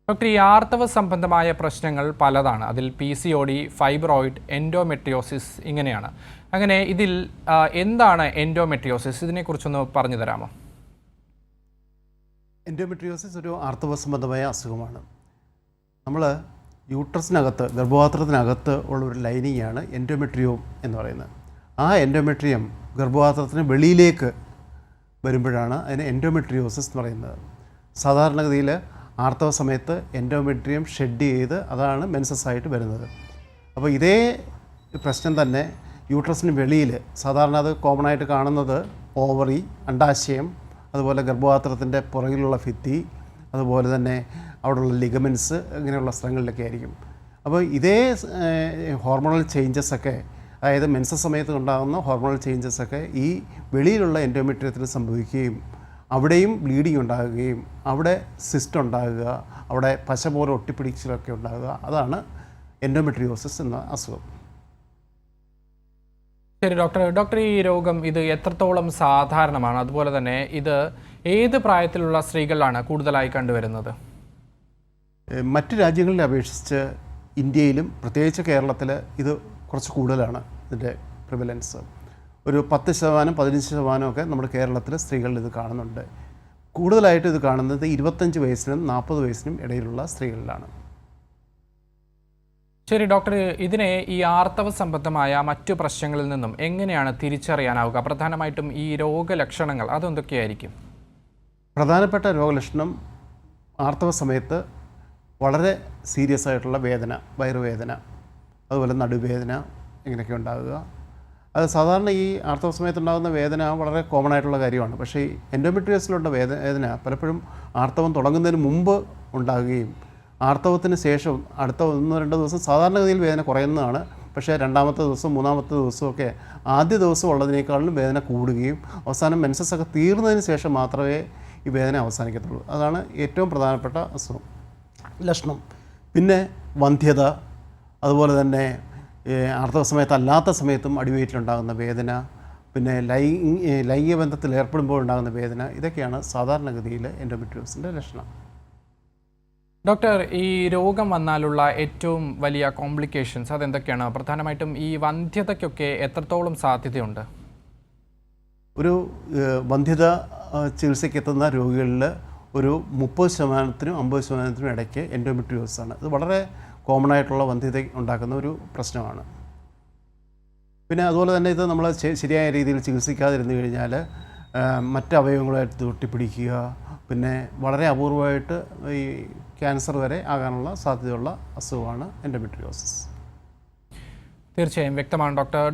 Doctor, ഈ ആർത്തവ സംബന്ധമായ പ്രശ്നങ്ങൾ പലതാണ്. അതിൽ PCOD, ഫൈബ്രോയിഡ്, എൻഡോമെട്രിയോസിസ് ഇങ്ങനെയാണ്. അങ്ങനെ ഇതിൽ എന്താണ് എൻഡോമെട്രിയോസിസ്? ഇതിനെക്കുറിച്ചൊന്ന് പറഞ്ഞു തരാമോ? എൻഡോമെട്രിയോസിസ് ഒരു ആർത്തവ സംബന്ധമായ അസുഖമാണ്. നമ്മൾ യൂട്രസിനകത്ത്, ഗർഭപാത്രത്തിനകത്ത് ഉള്ള ഒരു ലൈനിങ്ങാണ് എൻഡോമെട്രിയം എന്ന് പറയുന്നത്. ആ എൻഡോമെട്രിയം ഗർഭപാത്രത്തിന് വെളിയിലേക്ക് വരുമ്പോഴാണ് അതിന് എൻഡോമെട്രിയോസിസ് എന്ന് പറയുന്നത്. സാധാരണഗതിയിൽ ആർത്തവ സമയത്ത് എൻഡോമെട്രിയം ഷെഡ് ചെയ്ത് അതാണ് മെൻസസ് ആയിട്ട് വരുന്നത്. അപ്പോൾ ഇതേ പ്രശ്നം തന്നെ യൂട്രസിന് വെളിയിൽ സാധാരണ അത് കോമൺ ആയിട്ട് കാണുന്നത് ഓവറി, അണ്ടാശയം, അതുപോലെ ഗർഭപാത്രത്തിൻ്റെ പുറകിലുള്ള ഭിത്തി, അതുപോലെ തന്നെ അവിടെയുള്ള ലിഗമെൻറ്റ്സ്, ഇങ്ങനെയുള്ള സ്ഥലങ്ങളിലൊക്കെ ആയിരിക്കും. അപ്പോൾ ഇതേ ഹോർമോണൽ ചേഞ്ചസൊക്കെ, അതായത് മെൻസസ് സമയത്ത് ഉണ്ടാകുന്ന ഹോർമോണൽ ചേഞ്ചസൊക്കെ ഈ വെളിയിലുള്ള എൻഡോമെട്രിയത്തിൽ സംഭവിക്കുകയും അവിടെയും ബ്ലീഡിങ് ഉണ്ടാകുകയും അവിടെ സിസ്റ്റ് ഉണ്ടാകുക, അവിടെ പശ പോലെ ഒട്ടിപ്പിടിച്ചിലൊക്കെ ഉണ്ടാകുക, അതാണ് എൻഡോമെട്രിയോസിസ് എന്ന അസുഖം. ശരി ഡോക്ടർ, ഈ രോഗം ഇത് എത്രത്തോളം സാധാരണമാണ്? അതുപോലെ തന്നെ ഇത് ഏത് പ്രായത്തിലുള്ള സ്ത്രീകളിലാണ് കൂടുതലായി കണ്ടുവരുന്നത്? മറ്റ് രാജ്യങ്ങളെ അപേക്ഷിച്ച് ഇന്ത്യയിലും പ്രത്യേകിച്ച് കേരളത്തിൽ ഇത് കുറച്ച് കൂടുതലാണ്. ഇതിൻ്റെ പ്രിവലൻസ് ഒരു 10%, 15% ഒക്കെ നമ്മുടെ കേരളത്തിൽ സ്ത്രീകളിൽ ഇത് കാണുന്നുണ്ട്. കൂടുതലായിട്ട് ഇത് കാണുന്നത് 25 വയസ്സിനും 40 വയസ്സിനും ഇടയിലുള്ള സ്ത്രീകളിലാണ്. ശരി ഡോക്ടർ, ഇതിനെ ഈ ആർത്തവ സംബന്ധമായ മറ്റു പ്രശ്നങ്ങളിൽ നിന്നും എങ്ങനെയാണ് തിരിച്ചറിയാനാവുക? പ്രധാനമായിട്ടും ഈ രോഗലക്ഷണങ്ങൾ അതെന്തൊക്കെയായിരിക്കും? പ്രധാനപ്പെട്ട രോഗലക്ഷണം ആർത്തവ സമയത്ത് വളരെ സീരിയസ് ആയിട്ടുള്ള വേദന, വയറുവേദന, അതുപോലെ നടുവേദന, ഇങ്ങനെയൊക്കെ ഉണ്ടാകുക. അത് സാധാരണ ഈ ആർത്തവ സമയത്തുണ്ടാകുന്ന വേദന വളരെ കോമൺ ആയിട്ടുള്ള കാര്യമാണ്. പക്ഷേ ഈ എൻഡോമെട്രിയോസിലുള്ള വേദന പലപ്പോഴും ആർത്തവം തുടങ്ങുന്നതിന് മുമ്പ് ഉണ്ടാകുകയും ആർത്തവത്തിന് ശേഷം അടുത്ത 1-2 ദിവസം സാധാരണഗതിയിൽ വേദന കുറയുന്നതാണ്. പക്ഷേ രണ്ടാമത്തെ ദിവസം, മൂന്നാമത്തെ ദിവസമൊക്കെ ആദ്യ ദിവസം ഉള്ളതിനേക്കാളും വേദന കൂടുകയും അവസാനം മെൻസസ് ഒക്കെ തീർന്നതിന് ശേഷം മാത്രമേ ഈ വേദന അവസാനിക്കത്തുള്ളൂ. അതാണ് ഏറ്റവും പ്രധാനപ്പെട്ട അസുഖം ലക്ഷണം. പിന്നെ വന്ധ്യത, അതുപോലെ തന്നെ ആർത്തവ സമയത്തല്ലാത്ത സമയത്തും അടിവയറ്റിലുണ്ടാകുന്ന വേദന, പിന്നെ ലൈംഗിക ബന്ധത്തിൽ ഏർപ്പെടുമ്പോൾ ഉണ്ടാകുന്ന വേദന, ഇതൊക്കെയാണ് സാധാരണഗതിയിൽ എൻഡോമെട്രിയോസിൻ്റെ ലക്ഷണം. ഡോക്ടർ, ഈ രോഗം വന്നാലുള്ള ഏറ്റവും വലിയ കോംപ്ലിക്കേഷൻസ് അതെന്തൊക്കെയാണ്? പ്രധാനമായിട്ടും ഈ വന്ധ്യതയ്ക്കൊക്കെ എത്രത്തോളം സാധ്യതയുണ്ട്? ഒരു വന്ധ്യത ചികിത്സയ്ക്കെത്തുന്ന രോഗികളിൽ ഒരു 30%-നും 50%-നും ഇടയ്ക്ക് എൻഡോമെട്രിയോസിസ് ആണ്. ഇത് വളരെ കോമൺ ആയിട്ടുള്ള വന്ധ്യത ഉണ്ടാക്കുന്ന ഒരു പ്രശ്നമാണ്. പിന്നെ അതുപോലെ തന്നെ ഇത് നമ്മൾ ശരിയായ രീതിയിൽ ചികിത്സിക്കാതിരുന്നു കഴിഞ്ഞാൽ മറ്റ് അവയവങ്ങളായിട്ട് ഒട്ടിപ്പിടിക്കുക, പിന്നെ വളരെ അപൂർവമായിട്ട് ഈ ക്യാൻസർ വരെ ആകാനുള്ള സാധ്യതയുള്ള അസുഖമാണ് എൻഡോമെട്രിയോസിസ്. തീർച്ചയായും വ്യക്തമാണ് ഡോക്ടർ.